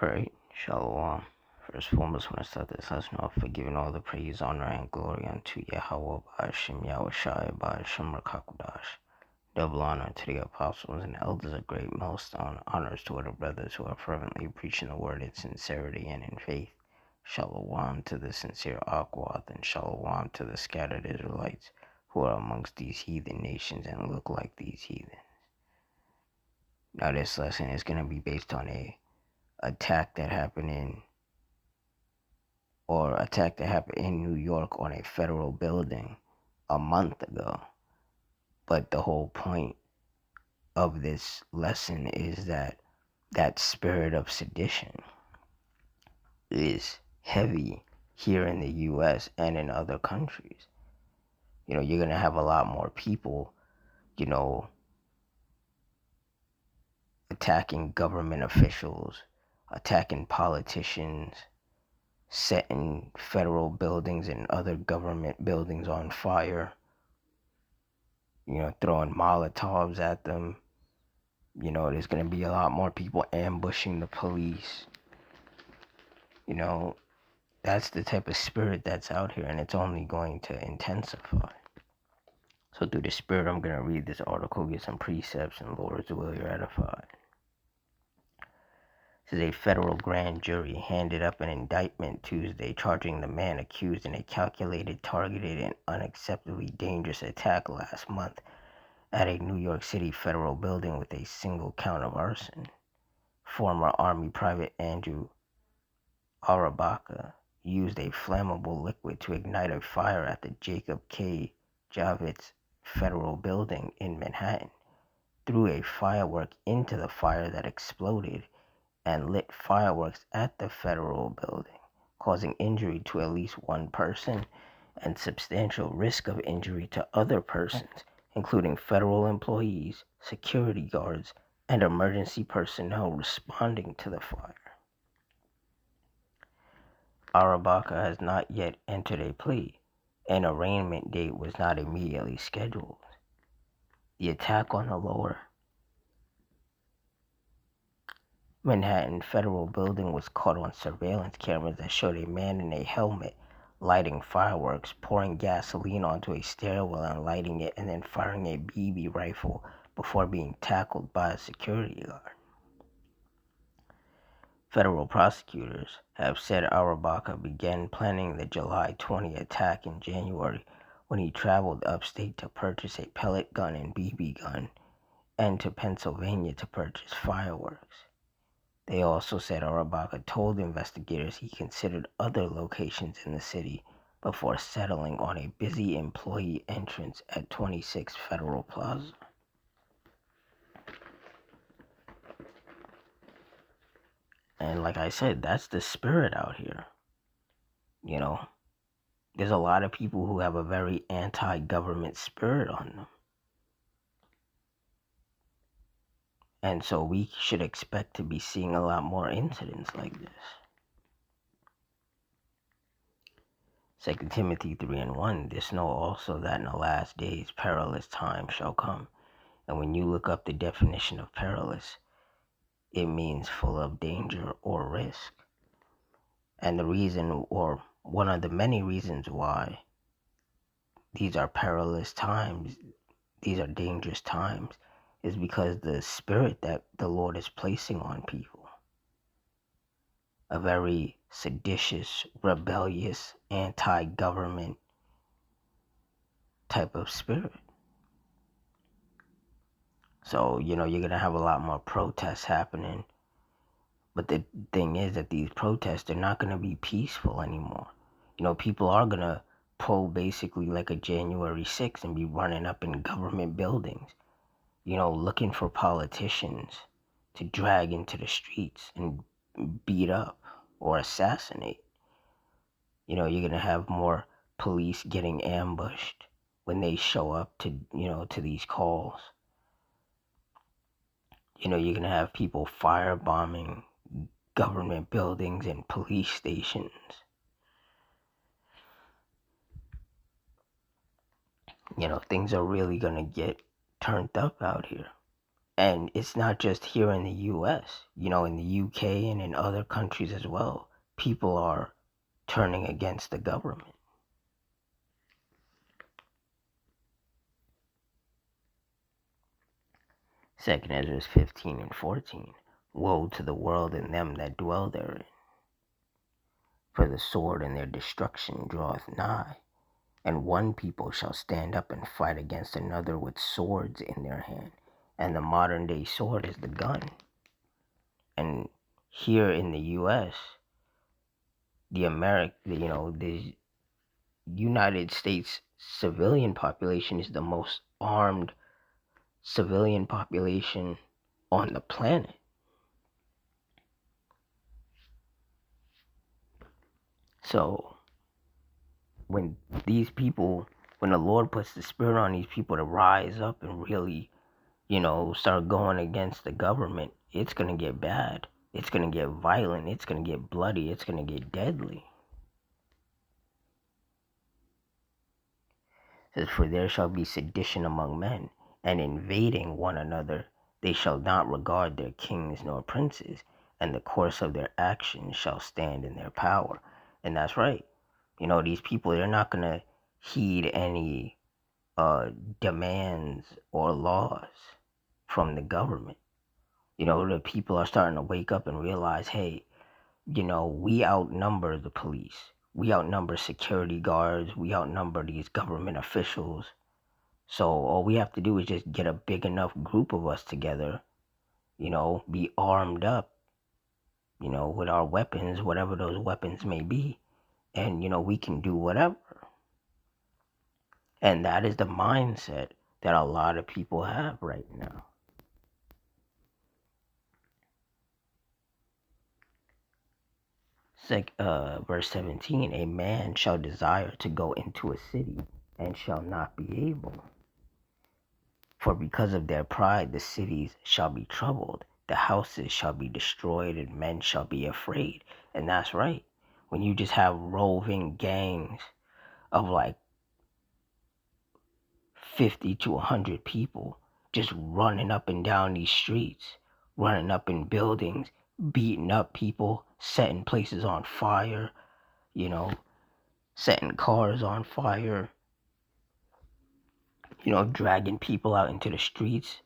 Alright, Shalom. First and foremost, when I start this lesson off for giving all the praise, honor, and glory unto Yahweh, Ba'ashem, Yahushai, Ba'ashem, Rakakudash. Double honor to the apostles and elders of great millstone. Honors to other brothers who are fervently preaching the word in sincerity and in faith. Shalom to the sincere Aquath, and Shalom to the scattered Israelites who are amongst these heathen nations and look like these heathens. Now, this lesson is going to be based on a attack that happened in New York on a federal building a month ago. But the whole point of this lesson is that spirit of sedition is heavy here in the US and in other countries. You're going to have a lot more people, attacking government officials, attacking politicians, setting federal buildings and other government buildings on fire, throwing Molotovs at them. There's going to be a lot more people ambushing the police. That's the type of spirit that's out here, and it's only going to intensify. So through the spirit, I'm going to read this article, get some precepts, and Lord's will, you're edified. This is a federal grand jury handed up an indictment Tuesday charging the man accused in a calculated, targeted, and unacceptably dangerous attack last month at a New York City federal building with a single count of arson. Former Army Private Andrew Arabaka used a flammable liquid to ignite a fire at the Jacob K. Javits Federal Building in Manhattan, threw a firework into the fire that exploded, and lit fireworks at the federal building, causing injury to at least one person and substantial risk of injury to other persons, including federal employees, security guards, and emergency personnel responding to the fire. Arabaka has not yet entered a plea. An arraignment date was not immediately scheduled. The attack on the lower Manhattan federal building was caught on surveillance cameras that showed a man in a helmet lighting fireworks, pouring gasoline onto a stairwell and lighting it, and then firing a BB rifle before being tackled by a security guard. Federal prosecutors have said Arabaka began planning the July 20 attack in January when he traveled upstate to purchase a pellet gun and BB gun and to Pennsylvania to purchase fireworks. They also said Arabaka told investigators he considered other locations in the city before settling on a busy employee entrance at 26 Federal Plaza. And like I said, that's the spirit out here. There's a lot of people who have a very anti-government spirit on them. And so we should expect to be seeing a lot more incidents like this. 2 Timothy 3:1, this know also that in the last days perilous times shall come. And when you look up the definition of perilous, it means full of danger or risk. And the reason, or one of the many reasons why these are perilous times, these are dangerous times, is because the spirit that the Lord is placing on people, a very seditious, rebellious, anti-government type of spirit. So, you're going to have a lot more protests happening. But the thing is that these protests are not going to be peaceful anymore. People are going to pull basically like a January 6th and be running up in government buildings, looking for politicians to drag into the streets and beat up or assassinate. You're going to have more police getting ambushed when they show up to these calls. You're going to have people firebombing government buildings and police stations. Things are really going to get turned up out here. And it's not just here in the US, in the UK and in other countries as well. People are turning against the government. Second Ezra 15 and 14. Woe to the world and them that dwell therein, for the sword and their destruction draweth nigh. And one people shall stand up and fight against another with swords in their hand. And the modern day sword is the gun. And here in the US, the United States civilian population is the most armed civilian population on the planet. So when when the Lord puts the spirit on these people to rise up and really, start going against the government, it's going to get bad. It's going to get violent. It's going to get bloody. It's going to get deadly. It says, for there shall be sedition among men, and invading one another. They shall not regard their kings nor princes, and the course of their actions shall stand in their power. And that's right. These people, they're not going to heed any demands or laws from the government. The people are starting to wake up and realize, hey, we outnumber the police. We outnumber security guards. We outnumber these government officials. So all we have to do is just get a big enough group of us together, be armed up, with our weapons, whatever those weapons may be. And, we can do whatever. And that is the mindset that a lot of people have right now. Verse 17, a man shall desire to go into a city and shall not be able. For because of their pride, the cities shall be troubled, the houses shall be destroyed, and men shall be afraid. And that's right. When you just have roving gangs of like 50 to 100 people just running up and down these streets, running up in buildings, beating up people, setting places on fire, setting cars on fire, dragging people out into the streets,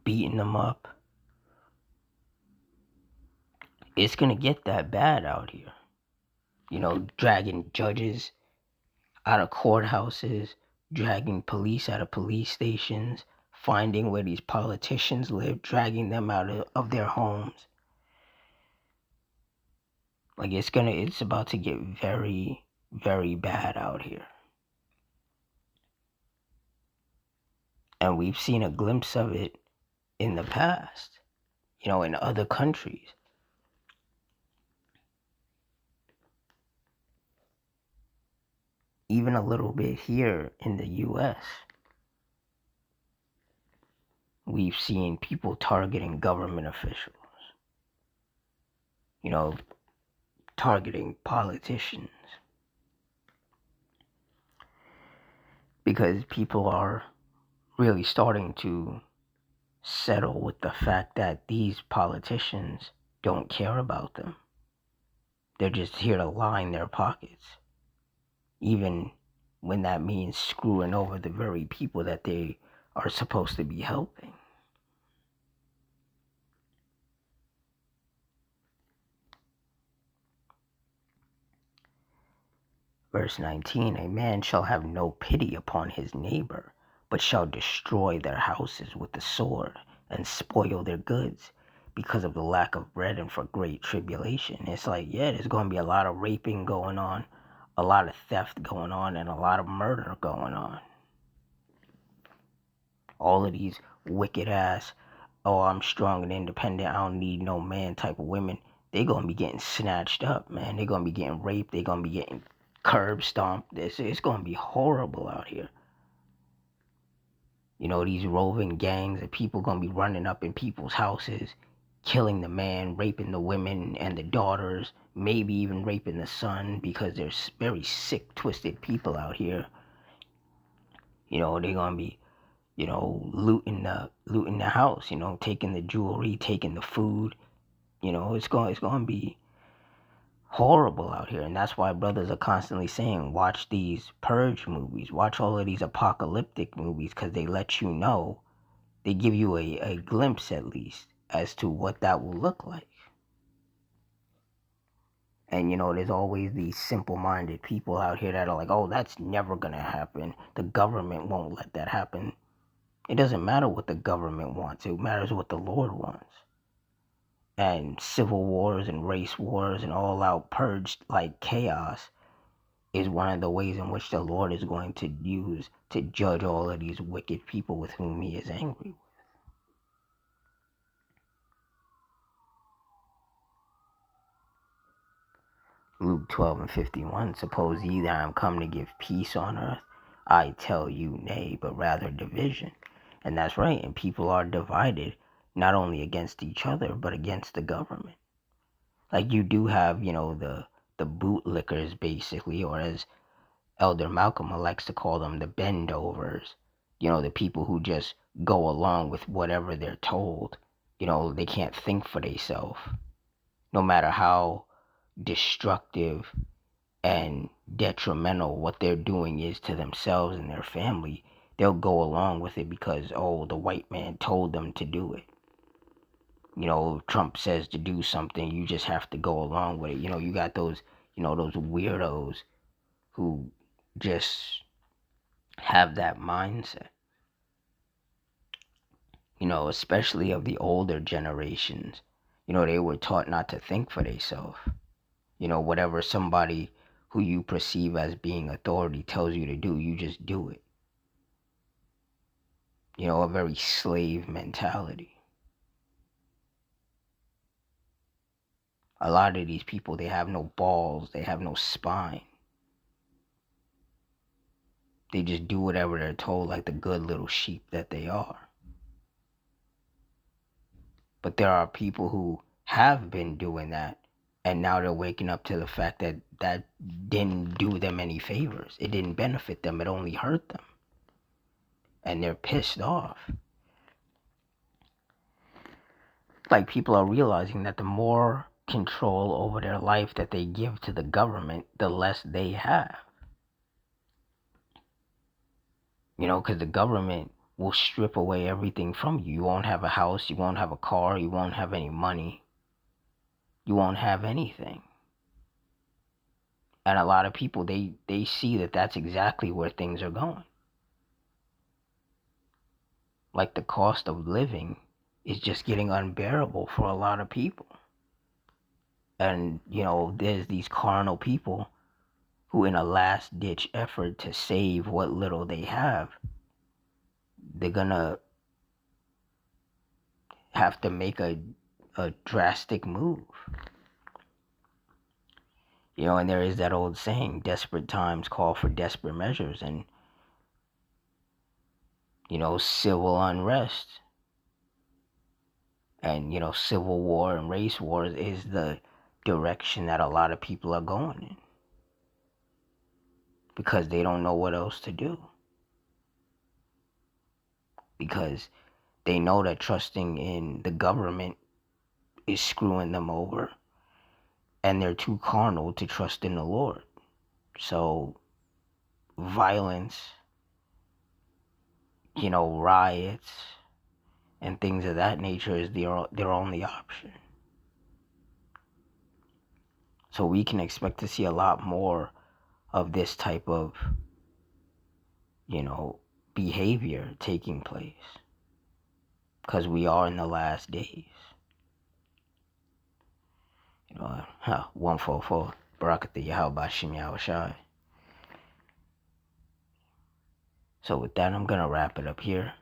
beating them up. It's going to get that bad out here. Dragging judges out of courthouses, dragging police out of police stations, finding where these politicians live, dragging them out of their homes. Like it's about to get very, very bad out here. And we've seen a glimpse of it in the past, in other countries. Even a little bit here in the US. We've seen people targeting government officials, targeting politicians. Because people are really starting to settle with the fact that these politicians don't care about them. They're just here to line their pockets, even when that means screwing over the very people that they are supposed to be helping. Verse 19, a man shall have no pity upon his neighbor, but shall destroy their houses with the sword and spoil their goods because of the lack of bread and for great tribulation. It's like, yeah, there's going to be a lot of raping going on, a lot of theft going on, and a lot of murder going on. All of these wicked ass, oh, I'm strong and independent, I don't need no man type of women, they're going to be getting snatched up, man. They're going to be getting raped. They're going to be getting curb stomped. It's going to be horrible out here. These roving gangs of people going to be running up in people's houses, killing the man, raping the women and the daughters, maybe even raping the son, because there's very sick, twisted people out here. They're going to be, looting the house, taking the jewelry, taking the food. It's going to be horrible out here, and that's why brothers are constantly saying, watch these purge movies, watch all of these apocalyptic movies, because they let you know, they give you a glimpse at least as to what that will look like. And there's always these simple-minded people out here that are like, oh, that's never gonna happen, the government won't let that happen. It doesn't matter what the government wants, it matters what the Lord wants. And civil wars and race wars and all out purge like chaos is one of the ways in which the Lord is going to use to judge all of these wicked people with whom he is angry. Luke 12:51, suppose ye that I am come to give peace on earth? I tell you, nay, but rather division. And that's right, and people are divided, not only against each other, but against the government. Like you do have, the bootlickers basically, or as Elder Malcolm likes to call them, the bendovers. The people who just go along with whatever they're told. They can't think for themselves. No matter how destructive and detrimental what they're doing is to themselves and their family, they'll go along with it because, oh, the white man told them to do it. Trump says to do something, you just have to go along with it. You got those weirdos who just have that mindset. Especially of the older generations. They were taught not to think for themselves. Whatever somebody who you perceive as being authority tells you to do, you just do it. A very slave mentality. A lot of these people, they have no balls, they have no spine. They just do whatever they're told like the good little sheep that they are. But there are people who have been doing that, and now they're waking up to the fact that that didn't do them any favors. It didn't benefit them, it only hurt them. And they're pissed off. Like people are realizing that the more control over their life that they give to the government, the less they have. Because the government will strip away everything from you. You won't have a house, you won't have a car, you won't have any money, you won't have anything. And a lot of people, they see that that's exactly where things are going. Like the cost of living is just getting unbearable for a lot of people. And, there's these carnal people who, in a last-ditch effort to save what little they have, they're gonna have to make a drastic move. And there is that old saying, desperate times call for desperate measures. And, civil unrest and, civil war and race wars is the direction that a lot of people are going in. Because they don't know what else to do. Because they know that trusting in the government is screwing them over. And they're too carnal to trust in the Lord. So violence, riots, and things of that nature is their only option. So we can expect to see a lot more of this type of, behavior taking place. Because we are in the last days. 144. Barakatha Yahweh Shem Yahushai. So with that, I'm going to wrap it up here.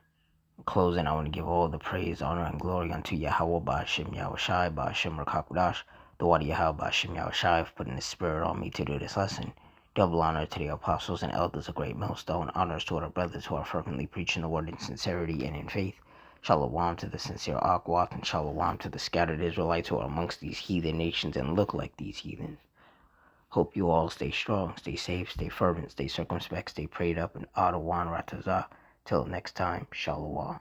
In closing, I want to give all the praise, honor, and glory unto Yahweh Ba'Shem Yahushai, Ba'Shem Rakakudash, the Wadi Yahweh Ba'Shem Yahushai, for putting the spirit on me to do this lesson. Double honor to the apostles and elders of Great Millstone. Honors to our brothers who are fervently preaching the word in sincerity and in faith. Shalom to the sincere Akwat, and shalom to the scattered Israelites who are amongst these heathen nations and look like these heathens. Hope you all stay strong, stay safe, stay fervent, stay circumspect, stay prayed up, and Adawan Ratazah. Till next time, shalom.